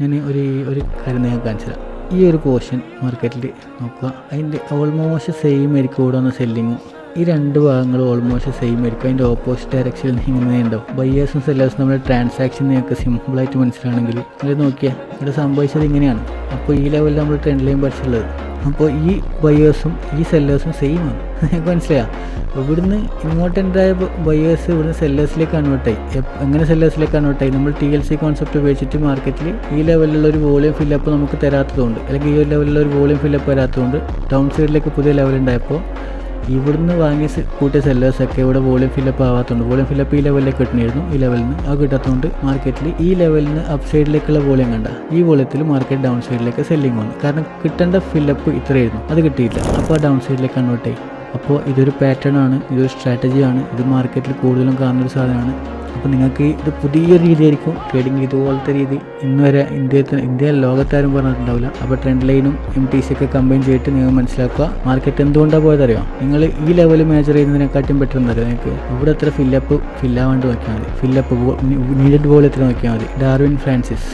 ഞാൻ ഒരു കാര്യം നിങ്ങൾക്ക് കാണിച്ചു തരാം. ഈ ഒരു പോർഷൻ മാർക്കറ്റിൽ നോക്കുക, അതിൻ്റെ ഓൾമോസ്റ്റ് സെയിം ആയിരിക്കും ഇവിടെ വന്ന സെല്ലിങ്ങും. ഈ രണ്ട് ഭാഗങ്ങളും ഓൾമോസ്റ്റ് സെയിം ആയിരിക്കും. അതിൻ്റെ ഓപ്പോസിറ്റ് ഡയറക്ഷനിൽ ഇങ്ങനെ ഉണ്ടാവും. ബയേഴ്സും സെല്ലേഴ്സും നമ്മുടെ ട്രാൻസാക്ഷൻ നിങ്ങൾക്ക് സിമ്പിളായിട്ട് മനസ്സിലാണെങ്കിൽ ഇത് നോക്കിയാൽ ഇവിടെ സംഭവിച്ചത് ഇങ്ങനെയാണ്. അപ്പോൾ ഈ ലെവലിൽ നമ്മൾ ട്രെൻഡ് ലൈൻ പഠിച്ചുള്ളത്. അപ്പോൾ ഈ ബയേഴ്സും ഈ സെല്ലേഴ്സും സെയിം ആണ്. നിങ്ങൾക്ക് മനസ്സിലായോ? ഇവിടുന്ന് ഇങ്ങോട്ട് ഉണ്ടായ ബയേഴ്സ് ഇവിടുന്ന് സെല്ലേഴ്സിലേക്ക് കൺവേർട്ടായി. എങ്ങനെ സെല്ലേഴ്സിലേക്ക് കൺവേർട്ടായി? നമ്മൾ TLC കോൺസെപ്റ്റ് ഉപയോഗിച്ചിട്ട് മാർക്കറ്റിൽ ഈ ലെവലിലുള്ള ഒരു വോളിയം ഫില്ലപ്പ് നമുക്ക് തരാത്തതുകൊണ്ട്, അല്ലെങ്കിൽ ഈ ഒരു ലെവലിലുള്ള ഒരു വോളിയം ഫില്ലപ്പ് വരാത്തതുകൊണ്ട് ഡൗൺ സൈഡിലേക്ക് പുതിയ ലെവൽ ഉണ്ടായപ്പോൾ ഇവിടുന്ന് വാങ്ങിയ കൂട്ടിയ സെല്ലേഴ്സൊക്കെ ഇവിടെ വോളിയം ഫില്ലപ്പ് ആവാത്തതുകൊണ്ട്, വോളിയം ഫില്ലപ്പ് ഈ ലെവലിലേക്ക് കിട്ടണമായിരുന്നു, ഈ ലെവലിൽ നിന്ന് അത് കിട്ടാത്തതുകൊണ്ട് മാർക്കറ്റിൽ ഈ ലെവലിൽ നിന്ന് അപ്പ് സൈഡിലേക്കുള്ള വോളിയം കണ്ട ഈ വോളിയത്തിൽ മാർക്കറ്റ് ഡൗൺ സൈഡിലേക്ക് സെല്ലിങ് വന്നു. കാരണം കിട്ടേണ്ട ഫില്ലപ്പ് ഇത്രയായിരുന്നു, അത് കിട്ടിയില്ല. അപ്പോൾ ഡൗൺ സൈഡിലേക്ക് കൺവേർട്ട് ആയി. അപ്പോൾ ഇതൊരു പാറ്റേൺ ആണ്, ഇതൊരു സ്ട്രാറ്റജിയാണ്, ഇത് മാർക്കറ്റിൽ കൂടുതലും കാണുന്നൊരു സാധനമാണ്. അപ്പോൾ നിങ്ങൾക്ക് ഇത് പുതിയ രീതിയായിരിക്കും ട്രേഡിങ്. ഇതുപോലത്തെ രീതി ഇന്ന് വരെ ഇന്ത്യയിൽ ലോകത്താരും പറഞ്ഞിട്ടുണ്ടാവില്ല. അപ്പോൾ ട്രെൻഡ് ലൈനും MTC ഒക്കെ കമ്പൈൻ ചെയ്തിട്ട് നിങ്ങൾ മനസ്സിലാക്കുക മാർക്കറ്റ് എന്തുകൊണ്ടാണ് പോയതറിയോ? നിങ്ങൾ ഈ ലെവൽ മേജർ ചെയ്യുന്നതിനെക്കാട്ടും ബെറ്റർ എന്നറിയാം. നിങ്ങൾക്ക് ഇവിടെ എത്ര ഫില്ലാവാണ്ട് നോക്കിയാൽ മതി, ഫില്ലപ്പ് നീഡഡ് വോളിയത്തിൽ നോക്കിയാൽ മതി. Darwin Francis